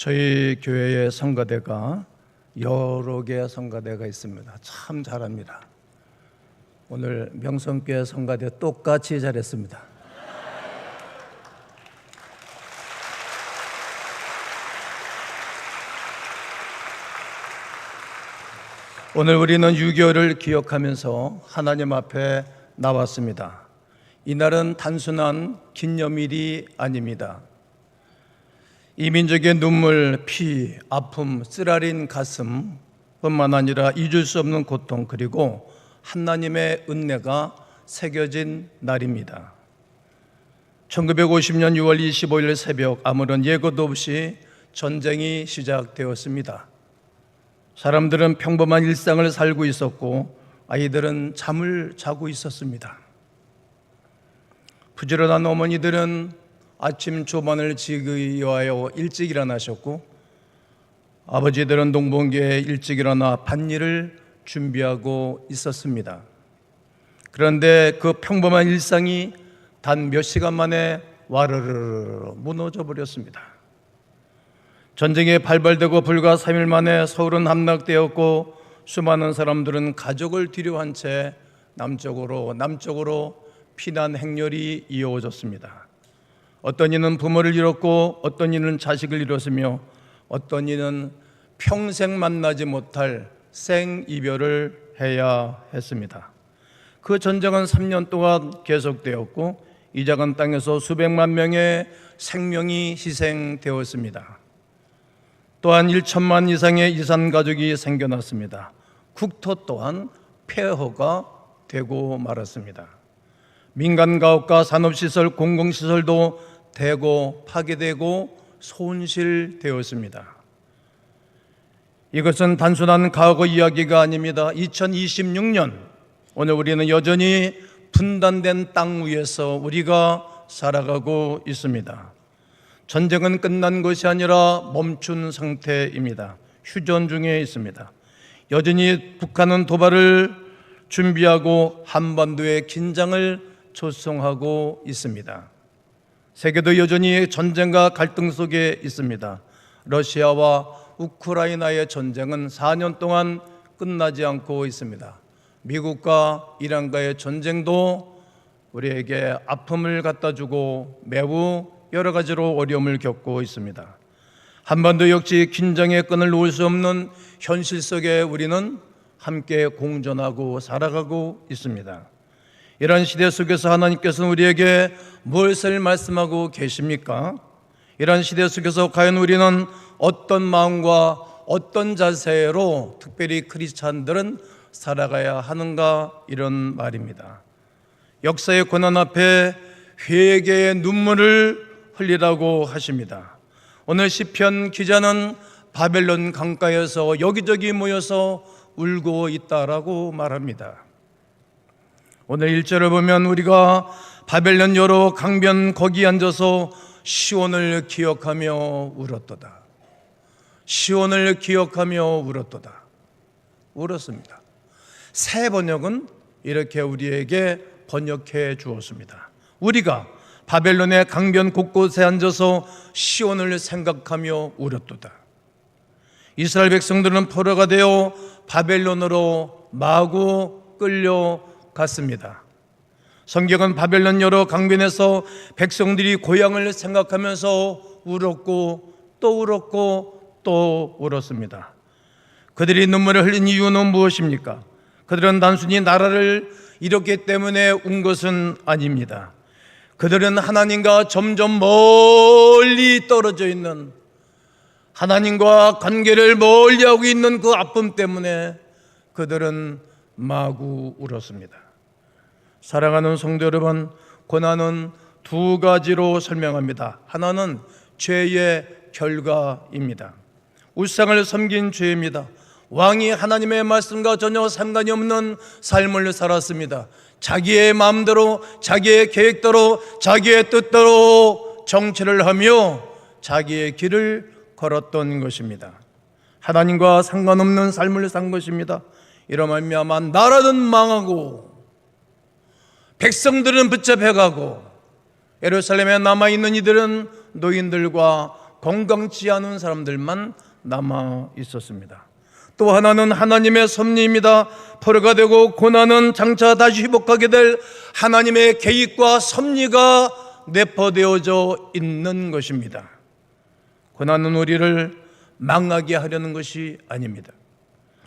저희 교회의 성가대가 여러 개의 성가대가 있습니다. 참 잘합니다. 오늘 명성교회 성가대 똑같이 잘했습니다. 오늘 우리는 유교를 기억하면서 하나님 앞에 나왔습니다. 이날은 단순한 기념일이 아닙니다. 이 민족의 눈물, 피, 아픔, 쓰라린 가슴 뿐만 아니라 잊을 수 없는 고통, 그리고 하나님의 은혜가 새겨진 날입니다. 1950년 6월 25일 새벽, 아무런 예고도 없이 전쟁이 시작되었습니다. 사람들은 평범한 일상을 살고 있었고 아이들은 잠을 자고 있었습니다. 부지런한 어머니들은 아침 조반을 지기 위하여 일찍 일어나셨고, 아버지들은 농번기에 일찍 일어나 밭일을 준비하고 있었습니다. 그런데 그 평범한 일상이 단 몇 시간 만에 와르르 무너져 버렸습니다. 전쟁에 발발되고 불과 3일 만에 서울은 함락되었고, 수많은 사람들은 가족을 뒤로한 채 남쪽으로 피난 행렬이 이어졌습니다. 어떤 이는 부모를 잃었고, 어떤 이는 자식을 잃었으며, 어떤 이는 평생 만나지 못할 생이별을 해야 했습니다. 그 전쟁은 3년 동안 계속되었고, 이 작은 땅에서 수백만 명의 생명이 희생되었습니다. 또한 1천만 이상의 이산 가족이 생겨났습니다. 국토 또한 폐허가 되고 말았습니다. 민간 가옥과 산업시설, 공공시설도 대거 파괴되고 손실되었습니다. 이것은 단순한 과거 이야기가 아닙니다. 2026년 오늘 우리는 여전히 분단된 땅 위에서 우리가 살아가고 있습니다. 전쟁은 끝난 것이 아니라 멈춘 상태입니다. 휴전 중에 있습니다. 여전히 북한은 도발을 준비하고 한반도의 긴장을 조성하고 있습니다. 세계도 여전히 전쟁과 갈등 속에 있습니다. 러시아와 우크라이나의 전쟁은 4년 동안 끝나지 않고 있습니다. 미국과 이란과의 전쟁도 우리에게 아픔을 갖다 주고 매우 여러 가지로 어려움을 겪고 있습니다. 한반도 역시 긴장의 끈을 놓을 수 없는 현실 속에 우리는 함께 공존하고 살아가고 있습니다. 이런 시대 속에서 하나님께서는 우리에게 무엇을 말씀하고 계십니까? 이런 시대 속에서 과연 우리는 어떤 마음과 어떤 자세로 특별히 크리스찬들은 살아가야 하는가, 이런 말입니다. 역사의 고난 앞에 회개의 눈물을 흘리라고 하십니다. 오늘 시편 기자는 바벨론 강가에서 여기저기 모여서 울고 있다라고 말합니다. 오늘 1절을 보면 우리가 바벨론 여로 강변 거기 앉아서 시온을 기억하며 울었도다. 시온을 기억하며 울었도다. 울었습니다. 새 번역은 이렇게 우리에게 번역해 주었습니다. 우리가 바벨론의 강변 곳곳에 앉아서 시온을 생각하며 울었도다. 이스라엘 백성들은 포로가 되어 바벨론으로 마구 끌려갔습니다. 성경은 바벨론 여러 강변에서 백성들이 고향을 생각하면서 울었고 또 울었고 또 울었습니다. 그들이 눈물을 흘린 이유는 무엇입니까? 그들은 단순히 나라를 잃었기 때문에 운 것은 아닙니다. 그들은 하나님과 점점 멀리 떨어져 있는, 하나님과 관계를 멀리하고 있는 그 아픔 때문에 그들은 마구 울었습니다. 사랑하는 성도 여러분, 고난은 두 가지로 설명합니다. 하나는 죄의 결과입니다. 우상을 섬긴 죄입니다. 왕이 하나님의 말씀과 전혀 상관이 없는 삶을 살았습니다. 자기의 마음대로, 자기의 계획대로, 자기의 뜻대로 정치를 하며 자기의 길을 걸었던 것입니다. 하나님과 상관없는 삶을 산 것입니다. 이로 말미암아 나라는 망하고 백성들은 붙잡혀가고 예루살렘에 남아있는 이들은 노인들과 건강치 않은 사람들만 남아 있었습니다. 또 하나는 하나님의 섭리입니다. 포로가 되고 고난은 장차 다시 회복하게 될 하나님의 계획과 섭리가 내포되어져 있는 것입니다. 고난은 우리를 망하게 하려는 것이 아닙니다.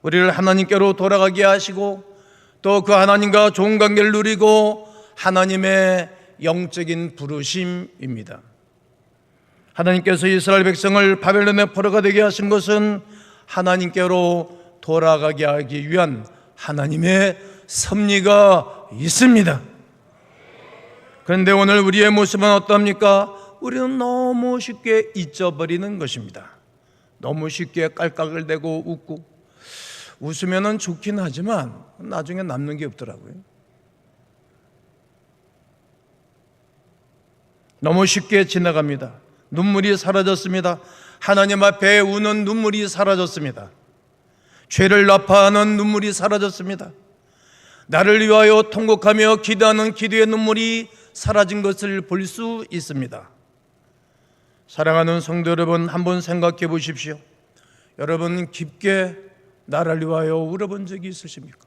우리를 하나님께로 돌아가게 하시고 또 그 하나님과 좋은 관계를 누리고 하나님의 영적인 부르심입니다. 하나님께서 이스라엘 백성을 바벨론의 포로가 되게 하신 것은 하나님께로 돌아가게 하기 위한 하나님의 섭리가 있습니다. 그런데 오늘 우리의 모습은 어떠합니까? 우리는 너무 쉽게 잊어버리는 것입니다. 너무 쉽게 깔깔을 대고 웃고, 웃으면 좋긴 하지만 나중에 남는 게 없더라고요. 너무 쉽게 지나갑니다. 눈물이 사라졌습니다. 하나님 앞에 우는 눈물이 사라졌습니다. 죄를 나파하는 눈물이 사라졌습니다. 나를 위하여 통곡하며 기도하는 기도의 눈물이 사라진 것을 볼 수 있습니다. 사랑하는 성도 여러분, 한번 생각해 보십시오. 여러분 깊게 나를 위하여 울어본 적이 있으십니까?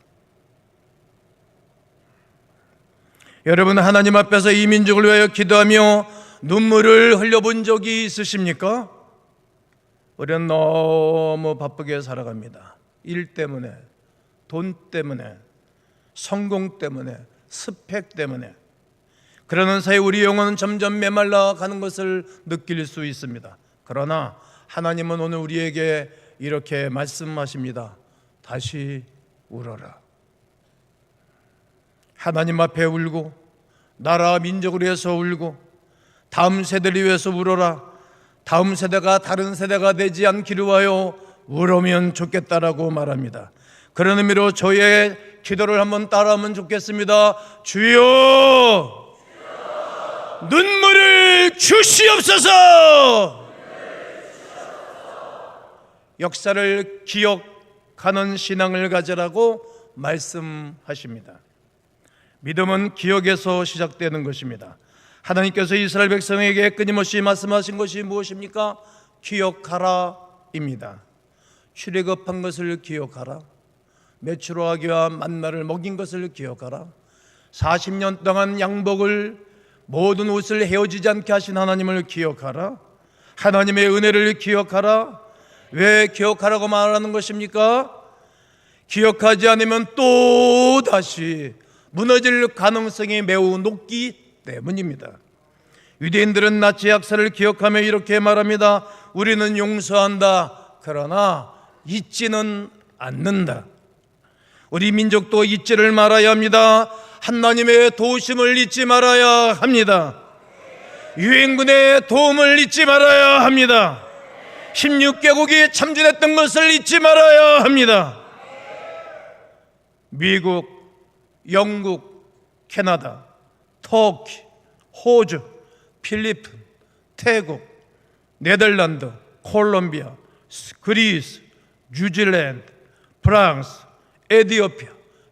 여러분 하나님 앞에서 이 민족을 위하여 기도하며 눈물을 흘려본 적이 있으십니까? 우리는 너무 바쁘게 살아갑니다. 일 때문에, 돈 때문에, 성공 때문에, 스펙 때문에. 그러는 사이 우리 영혼은 점점 메말라 가는 것을 느낄 수 있습니다. 그러나 하나님은 오늘 우리에게 이렇게 말씀하십니다. 다시 울어라. 하나님 앞에 울고, 나라 민족을 위해서 울고, 다음 세대를 위해서 울어라. 다음 세대가 다른 세대가 되지 않기를 위하여 울으면 좋겠다라고 말합니다. 그런 의미로 저의 기도를 한번 따라하면 좋겠습니다. 주여, 눈물을 주시옵소서. 역사를 기억하는 신앙을 가지라고 말씀하십니다. 믿음은 기억에서 시작되는 것입니다. 하나님께서 이스라엘 백성에게 끊임없이 말씀하신 것이 무엇입니까? 기억하라입니다. 출애굽한 것을 기억하라. 메추라기와 만나를 먹인 것을 기억하라. 40년 동안 양복을, 모든 옷을 헤어지지 않게 하신 하나님을 기억하라. 하나님의 은혜를 기억하라. 왜 기억하라고 말하는 것입니까? 기억하지 않으면 또 다시 무너질 가능성이 매우 높기 때문입니다. 유대인들은 나치 역사를 기억하며 이렇게 말합니다. 우리는 용서한다. 그러나 잊지는 않는다. 우리 민족도 잊지를 말아야 합니다. 하나님의 도우심을 잊지 말아야 합니다. 유엔군의 도움을 잊지 말아야 합니다. 16개국이 참전했던 것을 잊지 말아야 합니다. 미국, 영국, 캐나다, 터키, 호주, 필리핀, 태국, 네덜란드, 콜롬비아, 그리스, 뉴질랜드, 프랑스, 에티오피아,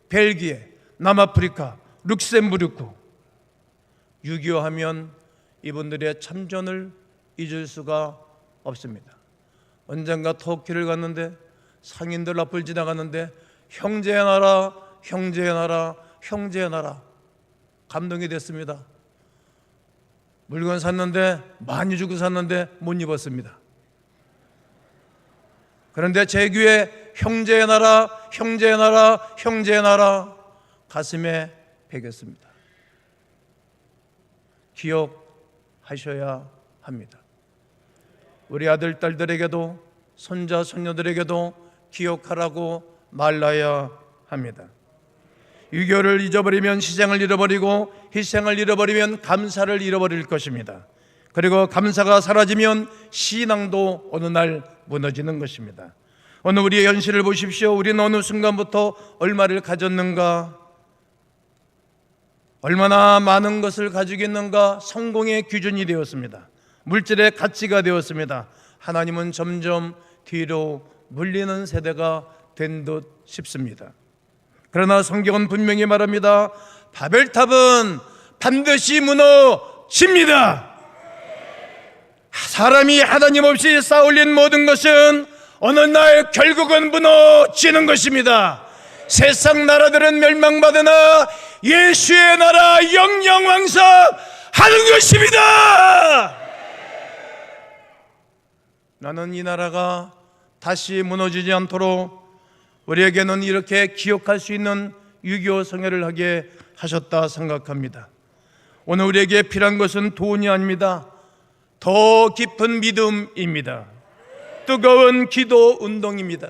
벨기에, 남아프리카, 룩셈부르크. 6.25 하면 이분들의 참전을 잊을 수가 없습니다. 언젠가 터키를 갔는데 상인들 앞을 지나갔는데 형제의 나라, 형제의 나라, 형제의 나라. 감동이 됐습니다. 물건 샀는데 많이 주고 샀는데 못 입었습니다. 그런데 제 귀에 형제의 나라, 형제의 나라, 형제의 나라 가슴에 배겼습니다. 기억하셔야 합니다. 우리 아들, 딸들에게도 손자, 손녀들에게도 기억하라고 말라야 합니다. 유교를 잊어버리면 희생을 잃어버리고, 희생을 잃어버리면 감사를 잃어버릴 것입니다. 그리고 감사가 사라지면 신앙도 어느 날 무너지는 것입니다. 오늘 우리의 현실을 보십시오. 우리는 어느 순간부터 얼마를 가졌는가, 얼마나 많은 것을 가지고 있는가, 성공의 기준이 되었습니다. 물질의 가치가 되었습니다. 하나님은 점점 뒤로 물리는 세대가 된 듯 싶습니다. 그러나 성경은 분명히 말합니다. 바벨탑은 반드시 무너집니다. 사람이 하나님 없이 쌓아올린 모든 것은 어느 날 결국은 무너지는 것입니다. 세상 나라들은 멸망받으나 예수의 나라 영영왕성하는 것입니다. 나는 이 나라가 다시 무너지지 않도록 우리에게는 이렇게 기억할 수 있는 6.25 성회를 하게 하셨다 생각합니다. 오늘 우리에게 필요한 것은 돈이 아닙니다. 더 깊은 믿음입니다. 뜨거운 기도 운동입니다.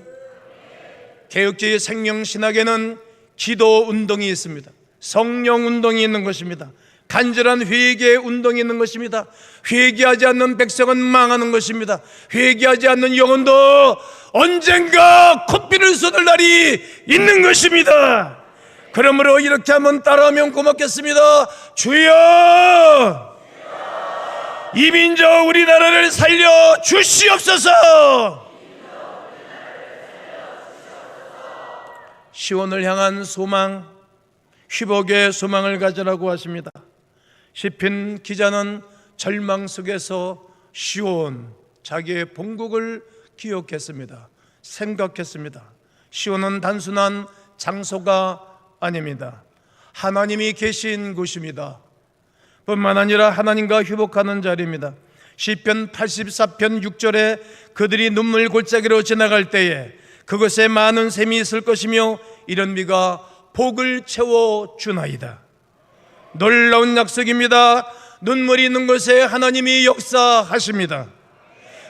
개혁주의 생명신학에는 기도 운동이 있습니다. 성령 운동이 있는 것입니다. 간절한 회개 운동이 있는 것입니다. 회개하지 않는 백성은 망하는 것입니다. 회개하지 않는 영혼도 언젠가 코피를 쏟을 날이 있는 것입니다. 그러므로 이렇게 한번 따라하면 고맙겠습니다. 주여, 이 민족 우리나라를 살려 주시옵소서. 시온을 향한 소망, 회복의 소망을 가지라고 하십니다. 시편 기자는 절망 속에서 시온, 자기의 본국을 기억했습니다. 생각했습니다. 시온은 단순한 장소가 아닙니다. 하나님이 계신 곳입니다. 뿐만 아니라 하나님과 회복하는 자리입니다. 시편 84편 6절에 그들이 눈물 골짜기로 지나갈 때에 그것에 많은 샘이 있을 것이며 이런 비가 복을 채워주나이다. 놀라운 약속입니다. 눈물이 있는 곳에 하나님이 역사하십니다.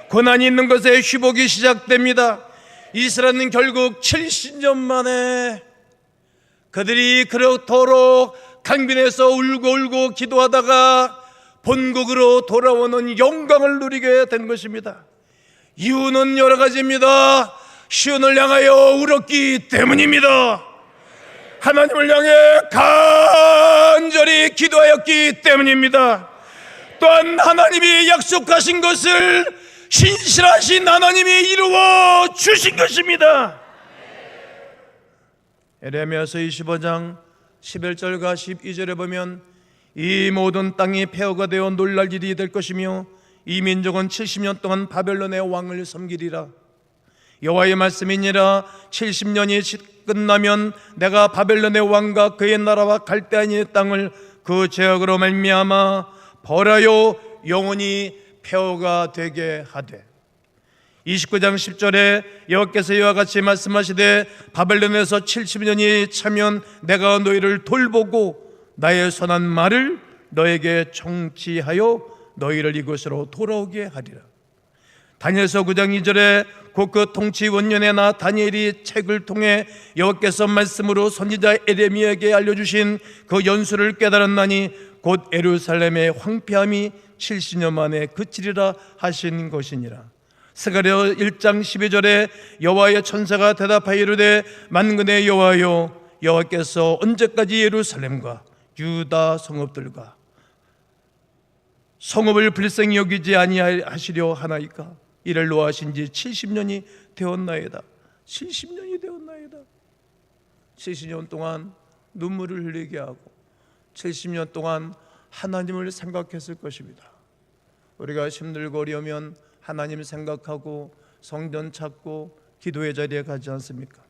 고난이 있는 곳에 회복이 시작됩니다. 이스라엘은 결국 70년 만에 그들이 그렇도록 강변에서 울고 기도하다가 본국으로 돌아오는 영광을 누리게 된 것입니다. 이유는 여러 가지입니다. 시온을 향하여 울었기 때문입니다. 하나님을 향해 간절히 기도하였기 때문입니다. 또한 하나님이 약속하신 것을 신실하신 하나님이 이루어 주신 것입니다. 에레미야서 25장 11절과 12절에 보면 이 모든 땅이 폐허가 되어 놀랄 일이 될 것이며 이 민족은 70년 동안 바벨론의 왕을 섬기리라. 여호와의 말씀이니라. 70년이 끝나면 내가 바벨론의 왕과 그의 나라와 갈대아인의 땅을 그 죄악으로 말미암아 벌하여 영원히 폐허가 되게 하되. 29장 10절에 여호와께서 이와 같이 말씀하시되 바벨론에서 70년이 차면 내가 너희를 돌보고 나의 선한 말을 너에게 청지하여 너희를 이곳으로 돌아오게 하리라. 다니엘서 9장 2절에 곧 그 통치 원년에 나 다니엘이 책을 통해 여호와께서 말씀으로 선지자 에레미야에게 알려주신 그 연수를 깨달았나니 곧 예루살렘의 황폐함이 70년 만에 그치리라 하신 것이니라. 스가랴 1장 12절에 여호와의 천사가 대답하여 이르되 만군의 여호와여, 여호와께서 언제까지 예루살렘과 유다 성읍들과 성읍을 불쌍히 여기지 아니하시려 하나이까? 이를 노하신 지 70년이 되었나이다. 70년이 되었나이다. 70년 동안 눈물을 흘리게 하고 70년 동안 하나님을 생각했을 것입니다. 우리가 힘들고 어려우면 하나님 생각하고 성전 찾고 기도의 자리에 가지 않습니까?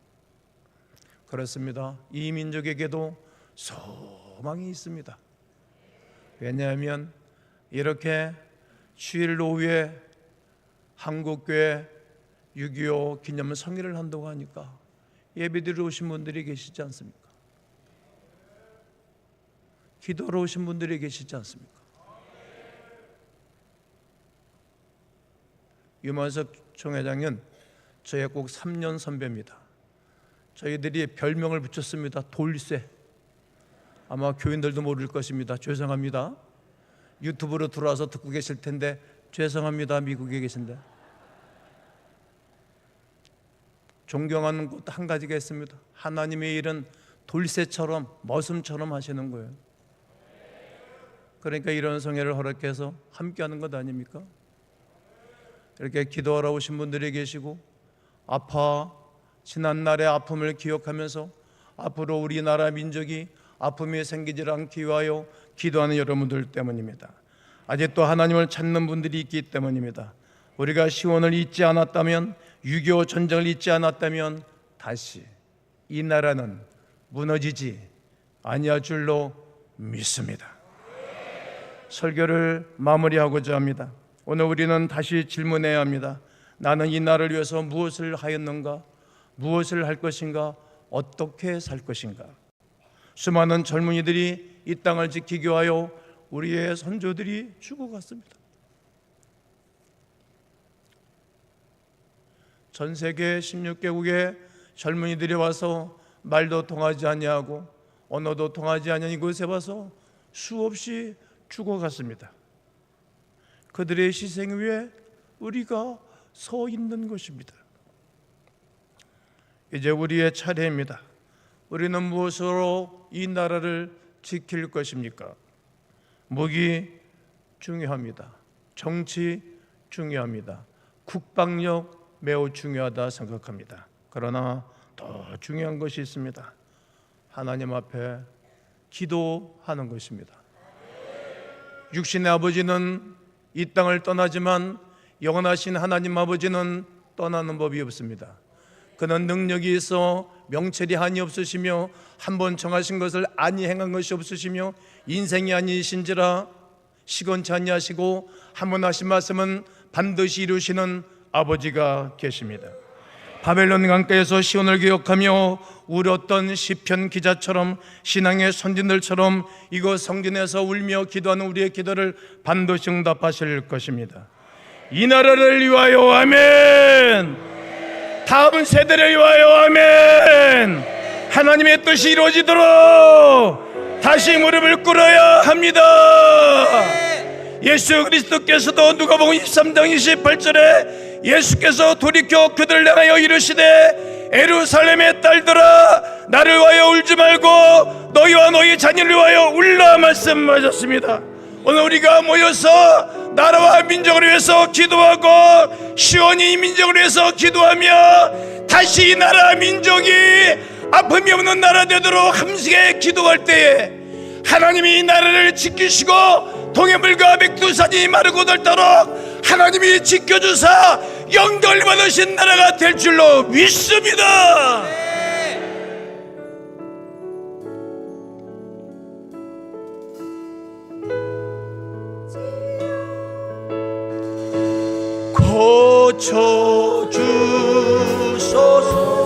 그렇습니다. 이 민족에게도 소망이 있습니다. 왜냐하면 이렇게 주일 오후에 한국교회 6.25 기념 성회를 한다고 하니까 예배드리러 오신 분들이 계시지 않습니까? 기도하러 오신 분들이 계시지 않습니까? 유만석 총회장은 저의 꼭 3년 선배입니다. 저희들이 별명을 붙였습니다. 돌쇠. 아마 교인들도 모를 것입니다. 죄송합니다. 유튜브로 들어와서 듣고 계실 텐데 죄송합니다. 미국에 계신데. 존경하는 것 한 가지가 있습니다. 하나님의 일은 돌쇠처럼 머슴처럼 하시는 거예요. 그러니까 이런 성회를 허락해서 함께하는 것 아닙니까? 이렇게 기도하러 오신 분들이 계시고 지난날의 아픔을 기억하면서 앞으로 우리나라 민족이 아픔이 생기지 않기 위하여 기도하는 여러분들 때문입니다. 아직도 하나님을 찾는 분들이 있기 때문입니다. 우리가 시온을 잊지 않았다면, 6.25 전쟁을 잊지 않았다면 다시 이 나라는 무너지지 아니할 줄로 믿습니다. 설교를 마무리하고자 합니다. 오늘 우리는 다시 질문해야 합니다. 나는 이 나라를 위해서 무엇을 하였는가? 무엇을 할 것인가? 어떻게 살 것인가? 수많은 젊은이들이 이 땅을 지키기 위하여 우리의 선조들이 죽어갔습니다. 전 세계 16개국의 젊은이들이 와서 말도 통하지 아니하고 언어도 통하지 아니한 이곳에 와서 수없이 죽어갔습니다. 그들의 희생 위에 우리가 서 있는 것입니다. 이제 우리의 차례입니다. 우리는 무엇으로 이 나라를 지킬 것입니까? 무기 중요합니다. 정치 중요합니다. 국방력 매우 중요하다 생각합니다. 그러나 더 중요한 것이 있습니다. 하나님 앞에 기도하는 것입니다. 육신의 아버지는 이 땅을 떠나지만 영원하신 하나님 아버지는 떠나는 법이 없습니다. 그는 능력이 있어 명철이 한이 없으시며 한 번 정하신 것을 안이 행한 것이 없으시며 인생이 아니신지라 시건치 아니하시고 한 번 하신 말씀은 반드시 이루시는 아버지가 계십니다. 바벨론 강가에서 시온을 기억하며 울었던 시편 기자처럼 신앙의 선진들처럼 이곳 성전에서 울며 기도하는 우리의 기도를 반드시 응답하실 것입니다. 이 나라를 위하여 아멘. 다음 세대를 위하여 아멘. 하나님의 뜻이 이루어지도록 다시 무릎을 꿇어야 합니다. 예수 그리스도께서도 누가복음 23장 28절에 예수께서 돌이켜 그들을 향하여 이르시되 에루살렘의 딸들아 나를 위하여 울지 말고 너희와 너희 자녀를 위하여 울라 말씀하셨습니다. 오늘 우리가 모여서 나라와 민족을 위해서 기도하고 시온이 민족을 위해서 기도하며 다시 이 나라 민족이 아픔이 없는 나라 되도록 함께 기도할 때에 하나님이 이 나라를 지키시고 동해물과 백두산이 마르고 닳도록 하나님이 지켜주사 영광을 받으신 나라가 될 줄로 믿습니다. 고쳐주소서.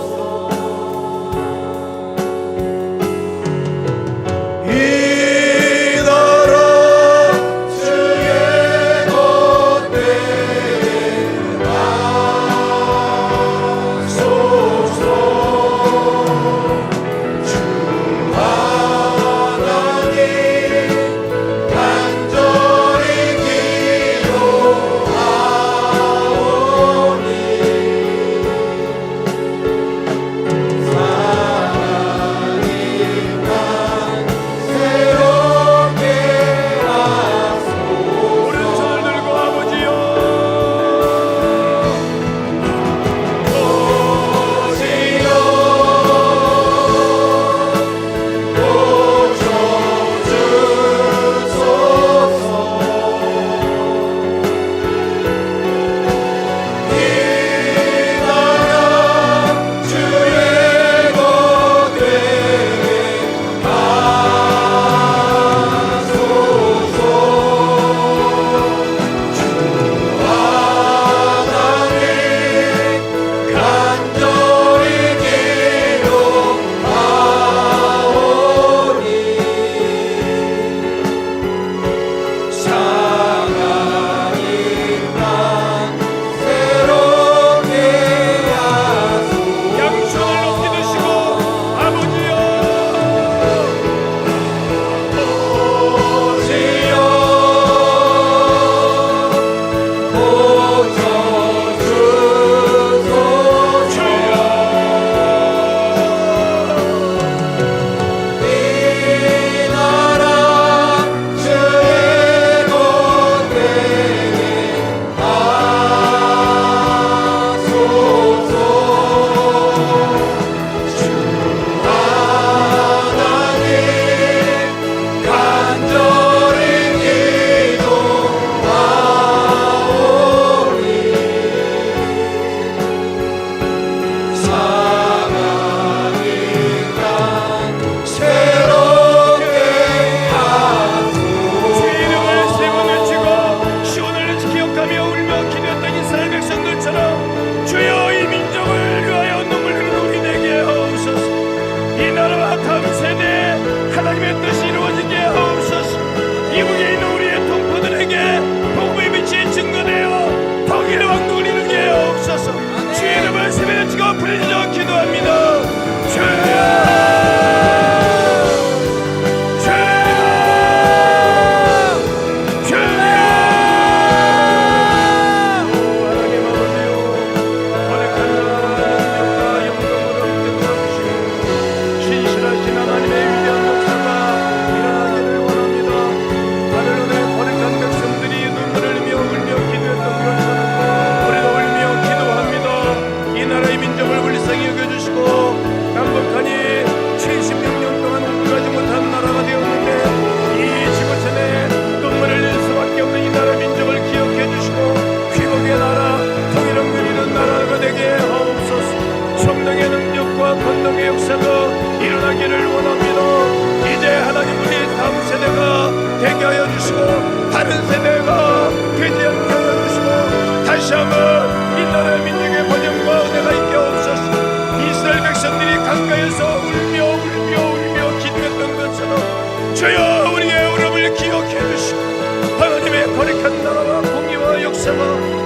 주여 우리의 울음을 기억해 주시고 하나님의 거룩한 나라와 공의와 역사가